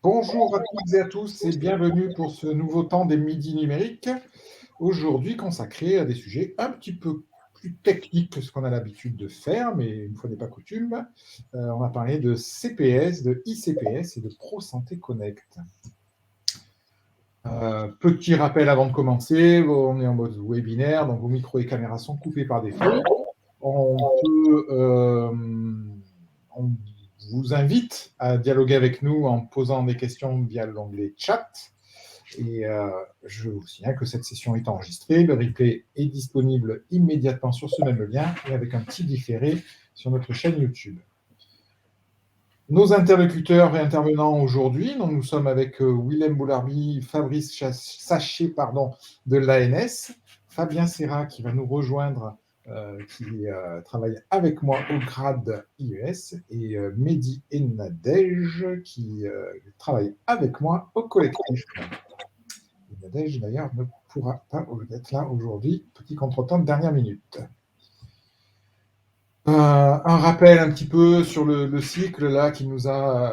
Bonjour à toutes et à tous et bienvenue pour ce nouveau temps des midis numériques, aujourd'hui consacré à des sujets un petit peu plus techniques que ce qu'on a l'habitude de faire, mais une fois n'est pas coutume, on va parler de CPS, de ICPS et de ProSanté Connect. Petit rappel avant de commencer, on est en mode webinaire, donc vos micros et caméras sont coupés par défaut. On vous invite à dialoguer avec nous en posant des questions via l'onglet chat. Et je vous signale que cette session est enregistrée. Le replay est disponible immédiatement sur ce même lien et avec un petit différé sur notre chaîne YouTube. Nos interlocuteurs et intervenants aujourd'hui, nous sommes avec Willem Boularbi, Fabrice Sachet de l'ANS, Fabien Serra qui va nous rejoindre, qui travaille avec moi au grade IES, et Mehdi Nadège qui travaille avec moi au collectif. Nadège d'ailleurs ne pourra pas être là aujourd'hui, petit contretemps de dernière minute. Un rappel un petit peu sur le cycle là qui nous a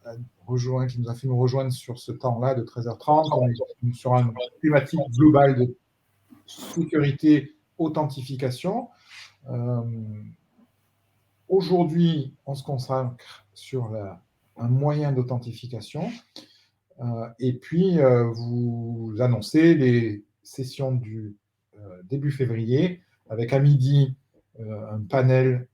fait nous rejoindre sur ce temps-là de 13h30. On est sur une thématique globale de sécurité, authentification. Aujourd'hui, on se consacre sur un moyen d'authentification. Et puis, vous annoncez les sessions du début février avec à midi un panel,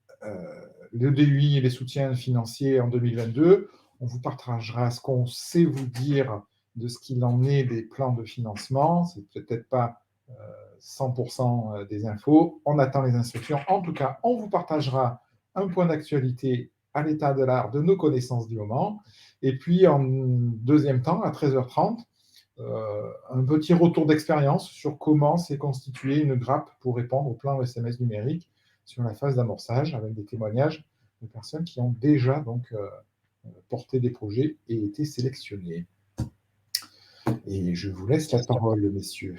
le DUI et les soutiens financiers en 2022. On vous partagera ce qu'on sait vous dire de ce qu'il en est des plans de financement. C'est peut-être pas 100% des infos. On attend les instructions. En tout cas, on vous partagera un point d'actualité à l'état de l'art de nos connaissances du moment. Et puis, en deuxième temps, à 13h30, un petit retour d'expérience sur comment s'est constituée une grappe pour répondre au plan SMS numérique sur la phase d'amorçage, avec des témoignages de personnes qui ont déjà donc porté des projets et été sélectionnées. Et je vous laisse la parole, messieurs.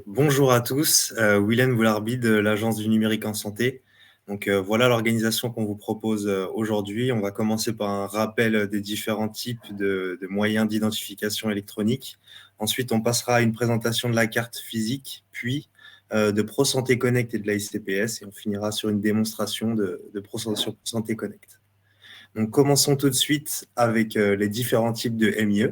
Bonjour à tous, Willem Boularbi de l'Agence du numérique en santé. Donc voilà l'organisation qu'on vous propose aujourd'hui. On va commencer par un rappel des différents types de moyens d'identification électronique. Ensuite, on passera à une présentation de la carte physique, puis de ProSanté Connect et de la ICPS, et on finira sur une démonstration de ProSanté Connect. Donc commençons tout de suite avec les différents types de MIE.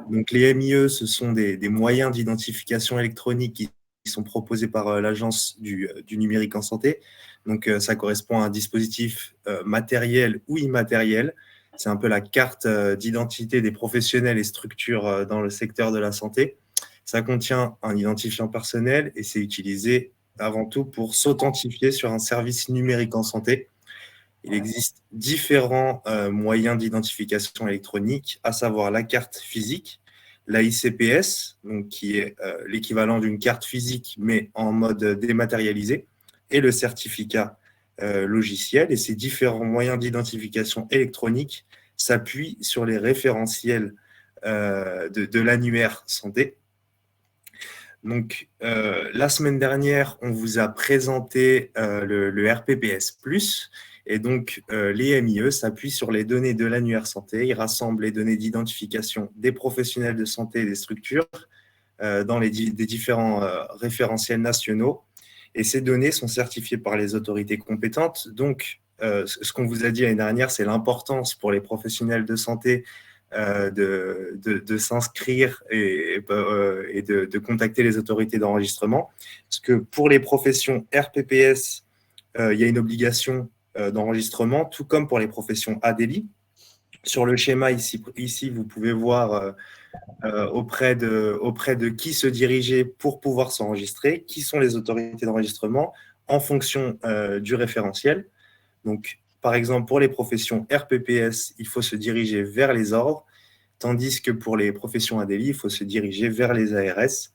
Donc, les MIE, ce sont des moyens d'identification électronique qui sont proposés par l'Agence du numérique en santé. Donc, ça correspond à un dispositif matériel ou immatériel. C'est un peu la carte d'identité des professionnels et structures dans le secteur de la santé. Ça contient un identifiant personnel et c'est utilisé avant tout pour s'authentifier sur un service numérique en santé. Il existe différents moyens d'identification électronique, à savoir la carte physique, la ICPS, donc qui est l'équivalent d'une carte physique, mais en mode dématérialisé, et le certificat logiciel. Et ces différents moyens d'identification électronique s'appuient sur les référentiels de l'annuaire santé. Donc, la semaine dernière, on vous a présenté le RPPS+. Et donc, les MIE s'appuient sur les données de l'annuaire santé. Ils rassemblent les données d'identification des professionnels de santé et des structures dans des différents référentiels nationaux. Et ces données sont certifiées par les autorités compétentes. Donc, ce qu'on vous a dit l'année dernière, c'est l'importance pour les professionnels de santé de s'inscrire et de contacter les autorités d'enregistrement. Parce que pour les professions RPPS, il y a une obligation d'enregistrement, tout comme pour les professions ADELI. Sur le schéma ici vous pouvez voir auprès de qui se diriger pour pouvoir s'enregistrer, qui sont les autorités d'enregistrement en fonction du référentiel. Donc, par exemple, pour les professions RPPS, il faut se diriger vers les ordres, tandis que pour les professions ADELI, il faut se diriger vers les ARS.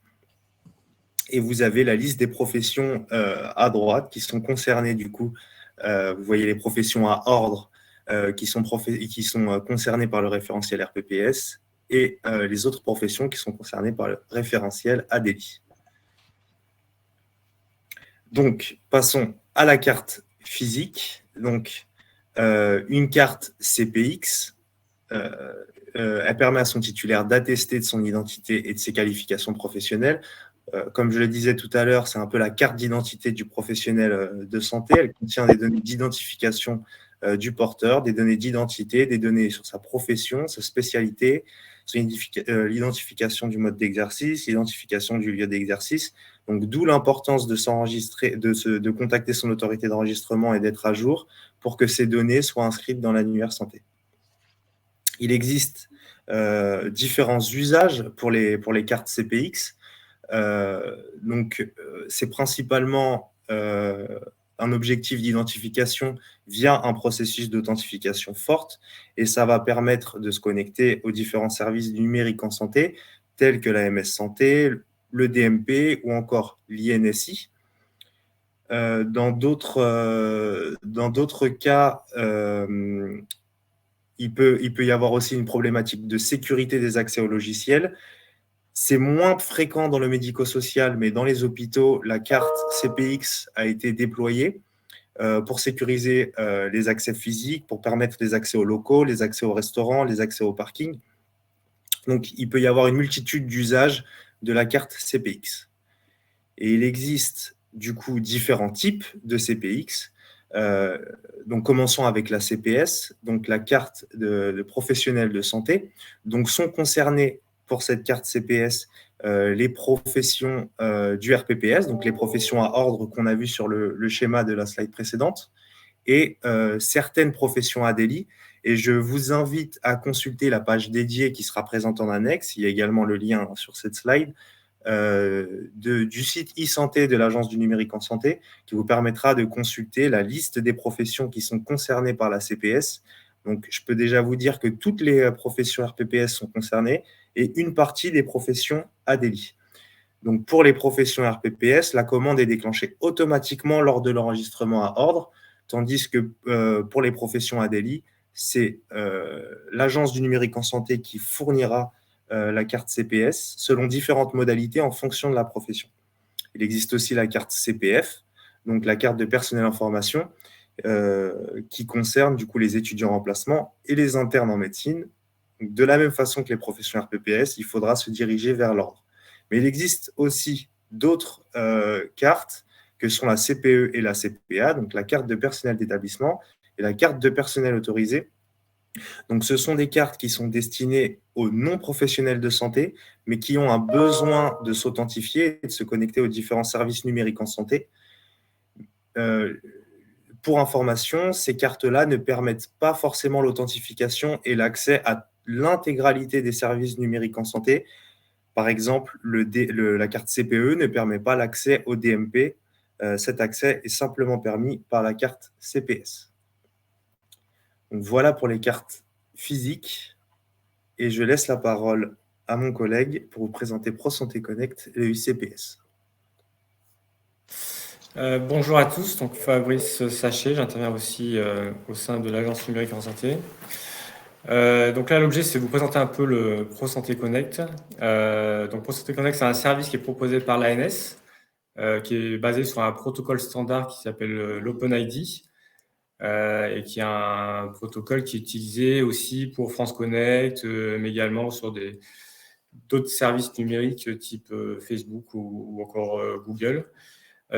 Et vous avez la liste des professions à droite qui sont concernées du coup. Vous voyez les professions à ordre qui sont concernées par le référentiel RPPS et les autres professions qui sont concernées par le référentiel ADELI. Donc, passons à la carte physique. Donc, une carte CPX, elle permet à son titulaire d'attester de son identité et de ses qualifications professionnelles. Comme je le disais tout à l'heure, c'est un peu la carte d'identité du professionnel de santé. Elle contient des données d'identification du porteur, des données d'identité, des données sur sa profession, sa spécialité, l'identification du mode d'exercice, l'identification du lieu d'exercice. Donc, d'où l'importance de s'enregistrer, de contacter son autorité d'enregistrement et d'être à jour pour que ces données soient inscrites dans l'annuaire santé. Il existe différents usages pour les cartes CPX. C'est principalement un objectif d'identification via un processus d'authentification forte, et ça va permettre de se connecter aux différents services numériques en santé, tels que la MS Santé, le DMP ou encore l'INSI. Dans d'autres cas, il peut y avoir aussi une problématique de sécurité des accès aux logiciels. C'est moins fréquent dans le médico-social, mais dans les hôpitaux, la carte CPX a été déployée pour sécuriser les accès physiques, pour permettre les accès aux locaux, les accès aux restaurants, les accès au parking. Donc, il peut y avoir une multitude d'usages de la carte CPX. Et il existe du coup différents types de CPX. Donc, commençons avec la CPS, donc la carte de professionnel de santé. Donc, sont concernés pour cette carte CPS les professions du RPPS, donc les professions à ordre qu'on a vu sur le schéma de la slide précédente, et certaines professions à délit. Et je vous invite à consulter la page dédiée qui sera présente en annexe. Il y a également le lien sur cette slide du site e-santé de l'Agence du numérique en santé, qui vous permettra de consulter la liste des professions qui sont concernées par la CPS. Donc, je peux déjà vous dire que toutes les professions RPPS sont concernées et une partie des professions à délit. Donc, pour les professions RPPS, la commande est déclenchée automatiquement lors de l'enregistrement à ordre, tandis que pour les professions à délit, c'est l'Agence du numérique en santé qui fournira la carte CPS selon différentes modalités en fonction de la profession. Il existe aussi la carte CPF, donc la carte de personnel en formation, qui concerne du coup les étudiants en remplacement et les internes en médecine. Donc, de la même façon que les professions RPPS, il faudra se diriger vers l'ordre. Mais il existe aussi d'autres cartes que sont la CPE et la CPA, donc la carte de personnel d'établissement et la carte de personnel autorisé. Donc, ce sont des cartes qui sont destinées aux non-professionnels de santé, mais qui ont un besoin de s'authentifier et de se connecter aux différents services numériques en santé. Pour information, ces cartes-là ne permettent pas forcément l'authentification et l'accès à l'intégralité des services numériques en santé. Par exemple, la carte CPE ne permet pas l'accès au DMP. Cet accès est simplement permis par la carte CPS. Donc, voilà pour les cartes physiques. Et je laisse la parole à mon collègue pour vous présenter ProSanté Connect et UCPS. Bonjour à tous, donc Fabrice Sachet, j'interviens aussi au sein de l'Agence numérique en santé. Donc là, l'objet, c'est de vous présenter un peu le ProSanté Connect. Donc ProSanté Connect, c'est un service qui est proposé par l'ANS, qui est basé sur un protocole standard qui s'appelle l'OpenID, et qui est un protocole qui est utilisé aussi pour France Connect, mais également sur d'autres services numériques type Facebook ou encore Google.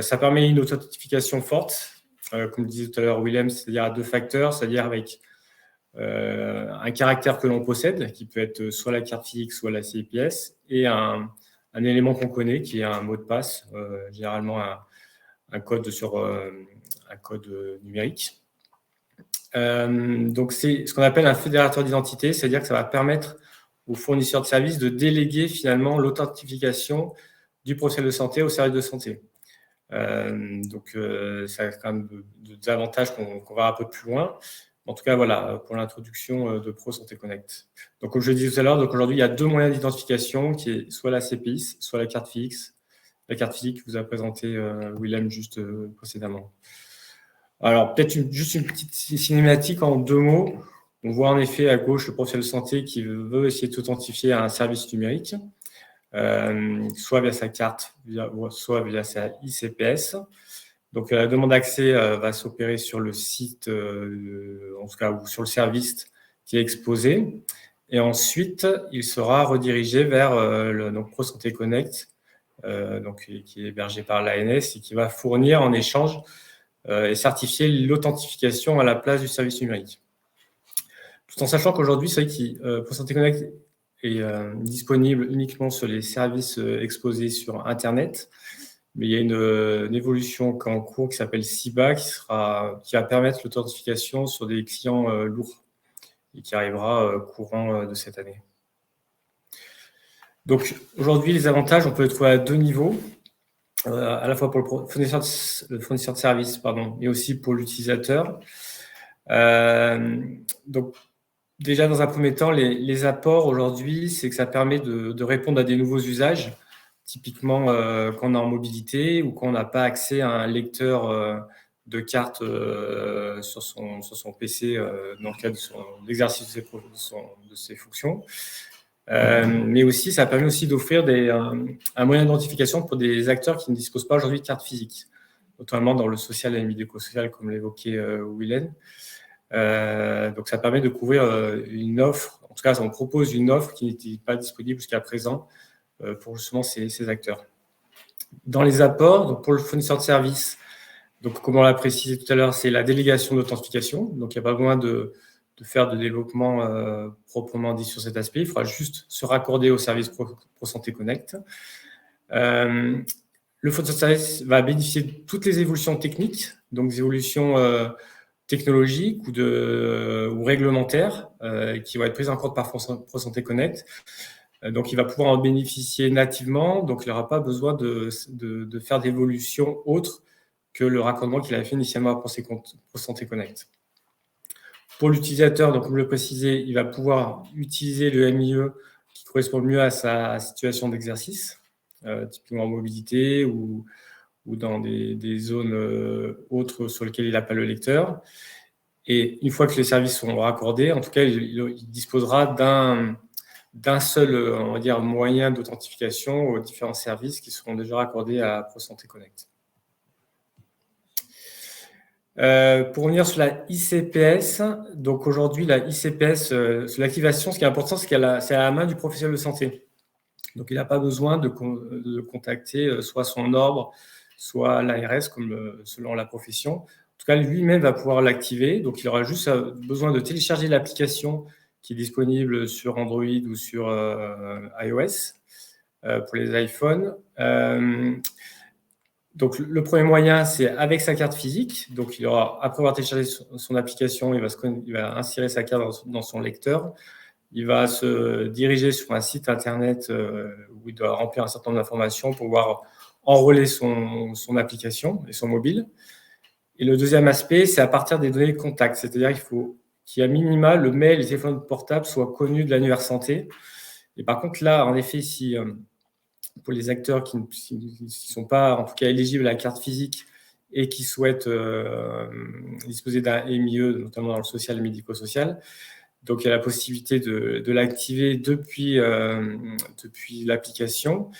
Ça permet une authentification forte, comme disait tout à l'heure Willem, c'est-à-dire à 2 facteurs, c'est-à-dire avec un caractère que l'on possède, qui peut être soit la carte physique, soit la CPS, et un élément qu'on connaît, qui est un mot de passe, généralement un code un code numérique. Donc, c'est ce qu'on appelle un fédérateur d'identité, c'est-à-dire que ça va permettre aux fournisseurs de services de déléguer finalement l'authentification du professionnel de santé au service de santé. Donc, ça a quand même des avantages qu'on verra un peu plus loin. En tout cas, voilà, pour l'introduction de ProSanté Connect. Donc, comme je le disais tout à l'heure, aujourd'hui, il y a 2 moyens d'identification, qui est soit la CPX, soit la carte fixe. La carte physique vous a présenté Willem juste précédemment. Alors, peut-être juste une petite cinématique en 2 mots. On voit en effet à gauche le professionnel de santé qui veut essayer de s'authentifier à un service numérique. Soit via sa carte, soit via sa ICPS. Donc, la demande d'accès va s'opérer sur le site, en tout cas, ou sur le service qui est exposé. Et ensuite, il sera redirigé vers le ProSanté Connect, qui est hébergé par l'ANS et qui va fournir en échange et certifier l'authentification à la place du service numérique. Tout en sachant qu'aujourd'hui, c'est vrai que ProSanté Connect est disponible uniquement sur les services exposés sur Internet, mais il y a une évolution en cours qui s'appelle CIBA qui va permettre l'authentification sur des clients lourds et qui arrivera courant de cette année. Donc aujourd'hui, les avantages, on peut les trouver à 2 niveaux, à la fois pour le fournisseur de service, mais aussi pour l'utilisateur. Donc déjà, dans un premier temps, les apports aujourd'hui, c'est que ça permet de répondre à des nouveaux usages, typiquement quand on est en mobilité ou quand on n'a pas accès à un lecteur de carte sur son PC dans le cadre de l'exercice de ses fonctions. Mais aussi, ça permet aussi d'offrir un moyen d'identification pour des acteurs qui ne disposent pas aujourd'hui de carte physique, notamment dans le social et le médico-social, comme l'évoquait Willen. Donc, ça permet de couvrir une offre. En tout cas, on propose une offre qui n'était pas disponible jusqu'à présent pour justement ces acteurs. Dans les apports, donc pour le fournisseur de services, donc comme on l'a précisé tout à l'heure, c'est la délégation d'authentification. Donc, il n'y a pas besoin de faire de développement proprement dit sur cet aspect. Il faudra juste se raccorder au service ProSanté Connect. Le fournisseur de service va bénéficier de toutes les évolutions techniques, donc des évolutions technologiques ou réglementaires qui vont être prises en compte par ProSanté Connect. Donc, il va pouvoir en bénéficier nativement. Donc, il n'aura pas besoin de faire d'évolution autre que le raccordement qu'il avait fait initialement à ProSanté Connect. Pour l'utilisateur, donc comme je le précisais, il va pouvoir utiliser le MIE qui correspond le mieux à sa situation d'exercice, typiquement en mobilité ou dans des zones autres sur lesquelles il n'a pas le lecteur. Et une fois que les services sont raccordés, en tout cas, il disposera d'un seul, on va dire, moyen d'authentification aux différents services qui seront déjà raccordés à ProSanté Connect. Pour revenir sur la ICPS, donc aujourd'hui, la ICPS, sur l'activation, ce qui est important, c'est c'est à la main du professionnel de santé. Donc, il n'a pas besoin de contacter soit son ordre, soit l'ARS, selon la profession. En tout cas, lui-même va pouvoir l'activer. Donc, il aura juste besoin de télécharger l'application qui est disponible sur Android ou sur iOS pour les iPhones. Donc, le premier moyen, c'est avec sa carte physique. Donc, après avoir téléchargé son application, il va insérer sa carte dans son lecteur. Il va se diriger sur un site internet où il doit remplir un certain nombre d'informations pour pouvoir enrôler son application et son mobile. Et le deuxième aspect, c'est à partir des données de contact. C'est-à-dire qu'il faut qu'à minima, le mail et le téléphone portable soient connus de l'annuaire santé. Et par contre, là, en effet, si pour les acteurs qui ne sont pas, en tout cas, éligibles à la carte physique et qui souhaitent disposer d'un MIE, notamment dans le social et médico-social, donc il y a la possibilité de l'activer depuis l'application.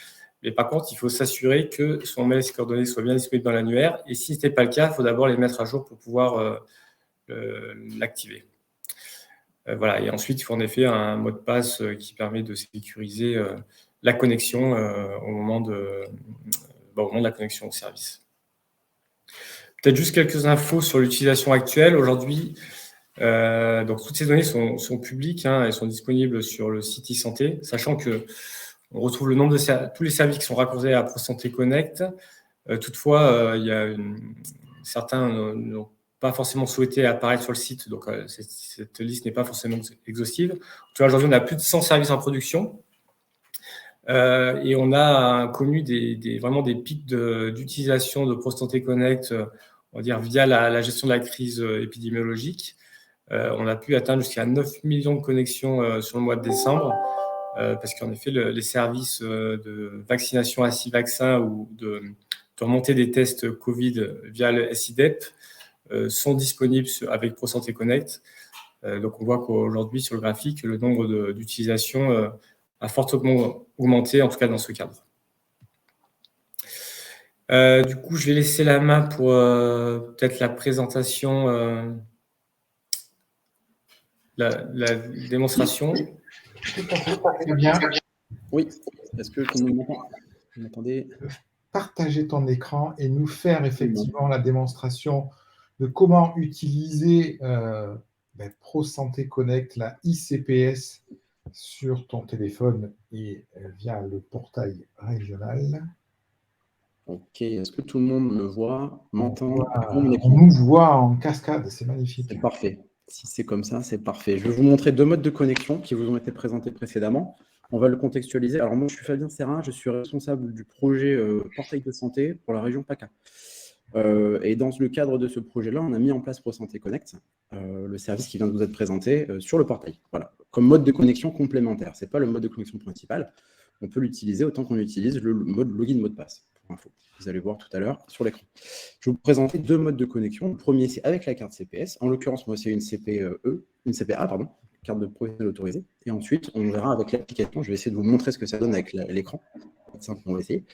Mais par contre, il faut s'assurer que son mail et ses coordonnées soient bien disponibles dans l'annuaire. Et si ce n'est pas le cas, il faut d'abord les mettre à jour pour pouvoir l'activer. Voilà. Et ensuite, il faut en effet un mot de passe qui permet de sécuriser la connexion au moment de la connexion au service. Peut-être juste quelques infos sur l'utilisation actuelle. Aujourd'hui, donc toutes ces données sont publiques, elles sont disponibles sur le site e-santé, sachant que on retrouve le nombre de tous les services qui sont raccordés à ProSanté Connect. Toutefois, certains n'ont pas forcément souhaité apparaître sur le site, donc cette liste n'est pas forcément exhaustive. Aujourd'hui, on a plus de 100 services en production. Et on a connu vraiment des pics d'utilisation de ProSanté Connect, on va dire via la gestion de la crise épidémiologique. On a pu atteindre jusqu'à 9 millions de connexions sur le mois de décembre, parce qu'en effet, les services de vaccination Vaccin ou de remontée des tests Covid via le SIDEP sont disponibles avec ProSanté Connect. Donc, on voit qu'aujourd'hui, sur le graphique, le nombre d'utilisations a fortement augmenté, en tout cas dans ce cadre. Du coup, je vais laisser la main pour peut-être la présentation la démonstration. Très bien. Oui. Est-ce que tout le monde m'entend? Vous m'entendez? Partager ton écran et nous faire effectivement la démonstration de comment utiliser ProSanté Connect, la ICPS, sur ton téléphone et via le portail régional. Ok, est-ce que tout le monde me voit, m'entend? On nous voit en cascade, c'est magnifique. C'est parfait. Si c'est comme ça, c'est parfait. Je vais vous montrer 2 modes de connexion qui vous ont été présentés précédemment. On va le contextualiser. Alors moi, je suis Fabien Serrin, je suis responsable du projet Portail de santé pour la région PACA. Et dans le cadre de ce projet-là, on a mis en place ProSanté Connect, le service qui vient de vous être présenté sur le portail. Voilà, comme mode de connexion complémentaire. Ce n'est pas le mode de connexion principal. On peut l'utiliser autant qu'on utilise le mode login, mot de passe. Pour info. Vous allez voir tout à l'heure sur l'écran. Je vais vous présenter 2 modes de connexion. Le premier, c'est avec la carte CPS. En l'occurrence, moi, c'est une CPA, carte de professionnel autorisée. Et ensuite, on verra avec l'application. Je vais essayer de vous montrer ce que ça donne avec l'écran. C'est simple, on va essayer.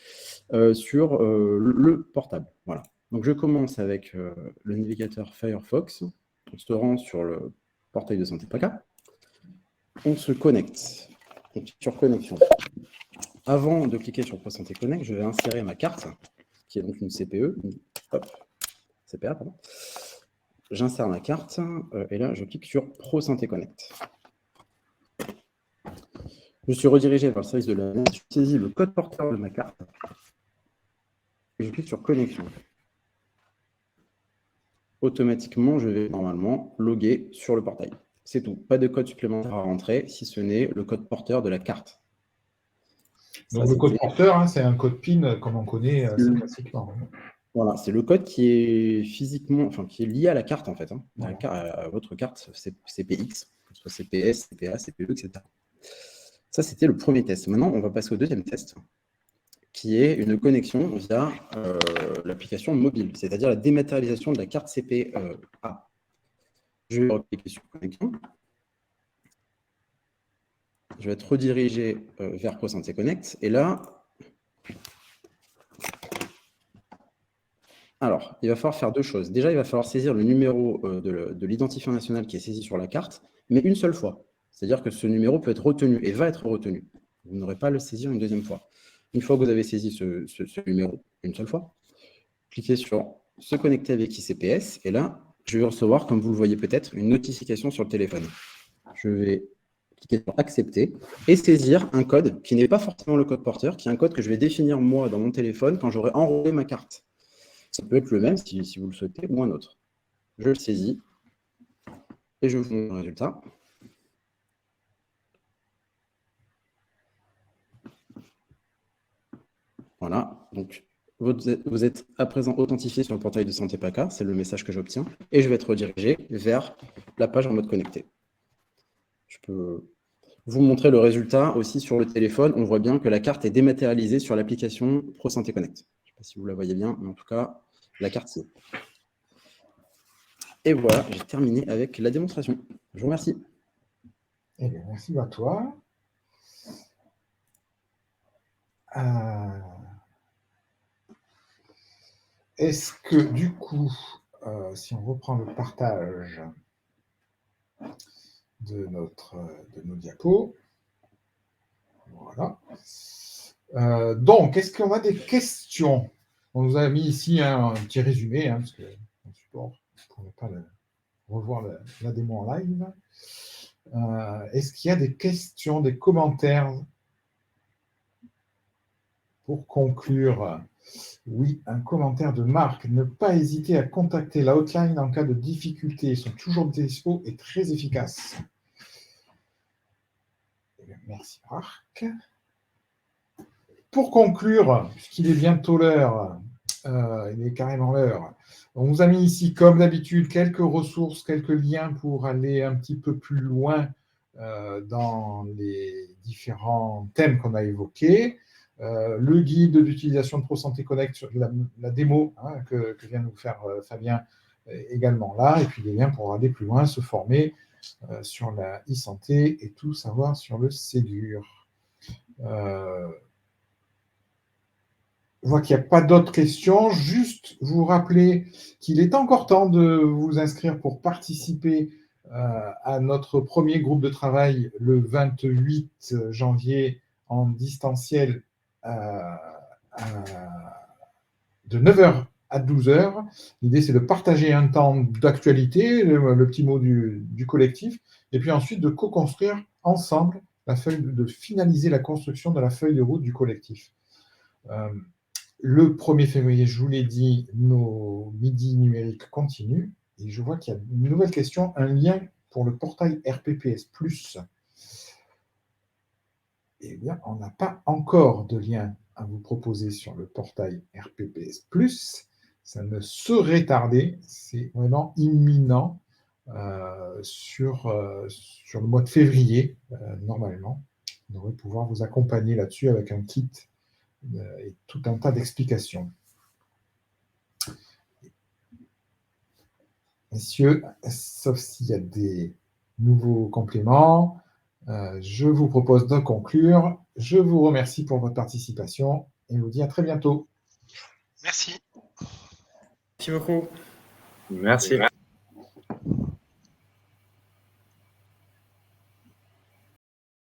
Sur le portable. Voilà. Donc, je commence avec le navigateur Firefox. On se rend sur le portail de Santé PACA. On se connecte. On clique sur connexion. Avant de cliquer sur ProSanté Connect, je vais insérer ma carte, qui est donc une CPE. CPA, pardon. J'insère ma carte et là, je clique sur ProSanté Connect. Je suis redirigé vers le service de l'ANS. Je saisis le code porteur de ma carte et je clique sur connexion. Automatiquement, je vais normalement loguer sur le portail. C'est tout. Pas de code supplémentaire à rentrer, si ce n'est le code porteur de la carte. Donc, le code porteur, c'est un code PIN comme on connaît classiquement. Voilà, c'est le code qui est physiquement, enfin qui est lié à la carte en fait, à votre carte CPX, que ce soit CPS, CPA, CPE, etc. Ça, c'était le premier test. Maintenant, on va passer au deuxième test, qui est une connexion via l'application mobile, c'est-à-dire la dématérialisation de la carte CPA. Je vais cliquer sur connexion. Je vais être redirigé vers ProSanté Connect. Et là, alors, il va falloir faire 2 choses. Déjà, il va falloir saisir le numéro de l'identifiant national qui est saisi sur la carte, mais une seule fois. C'est-à-dire que ce numéro peut être retenu et va être retenu. Vous n'aurez pas à le saisir une deuxième fois. Une fois que vous avez saisi ce numéro une seule fois, cliquez sur « Se connecter avec ICPS » et là, je vais recevoir, comme vous le voyez peut-être, une notification sur le téléphone. Je vais cliquer sur « Accepter » et saisir un code qui n'est pas forcément le code porteur, qui est un code que je vais définir moi dans mon téléphone quand j'aurai enrôlé ma carte. Ça peut être le même si vous le souhaitez ou un autre. Je le saisis et je vous montre le résultat. Voilà, donc vous êtes à présent authentifié sur le portail de Santé PACA, c'est le message que j'obtiens, et je vais être redirigé vers la page en mode connecté. Je peux vous montrer le résultat aussi sur le téléphone. On voit bien que la carte est dématérialisée sur l'application ProSanté Connect. Je ne sais pas si vous la voyez bien, mais en tout cas, la carte y est. Et voilà, j'ai terminé avec la démonstration. Je vous remercie. Eh bien, merci à toi. Est-ce que, du coup, si on reprend le partage de nos diapos, voilà. Donc, est-ce qu'on a des questions? On nous a mis ici un petit résumé, parce que on support, on ne pouvait pas revoir la démo en live. Est-ce qu'il y a des questions, des commentaires pour conclure? Oui, un commentaire de Marc. Ne pas hésiter à contacter la hotline en cas de difficulté. Ils sont toujours dispo et très efficaces. Merci Marc. Pour conclure, puisqu'il est bientôt l'heure, il est carrément l'heure, on vous a mis ici, comme d'habitude, quelques ressources, quelques liens pour aller un petit peu plus loin dans les différents thèmes qu'on a évoqués. Le guide d'utilisation de ProSanté Connect sur la démo que vient nous faire Fabien également là, et puis des liens pour aller plus loin, se former sur la e-santé et tout savoir sur le Ségur. Je vois qu'il n'y a pas d'autres questions. Juste vous rappeler qu'il est encore temps de vous inscrire pour participer à notre premier groupe de travail le 28 janvier en distanciel de 9h à 12h. L'idée, c'est de partager un temps d'actualité, le petit mot du collectif, et puis ensuite de co-construire ensemble de finaliser la construction de la feuille de route du collectif. Le 1er février, je vous l'ai dit, nos midis numériques continuent. Et je vois qu'il y a une nouvelle question, un lien pour le portail RPPS+. Eh bien, on n'a pas encore de lien à vous proposer sur le portail RPPS+. Ça ne saurait tarder, c'est vraiment imminent sur le mois de février, normalement. On devrait pouvoir vous accompagner là-dessus avec un kit et tout un tas d'explications. Messieurs, sauf s'il y a des nouveaux compléments, je vous propose de conclure. Je vous remercie pour votre participation et vous dis à très bientôt. Merci. Merci beaucoup. Merci.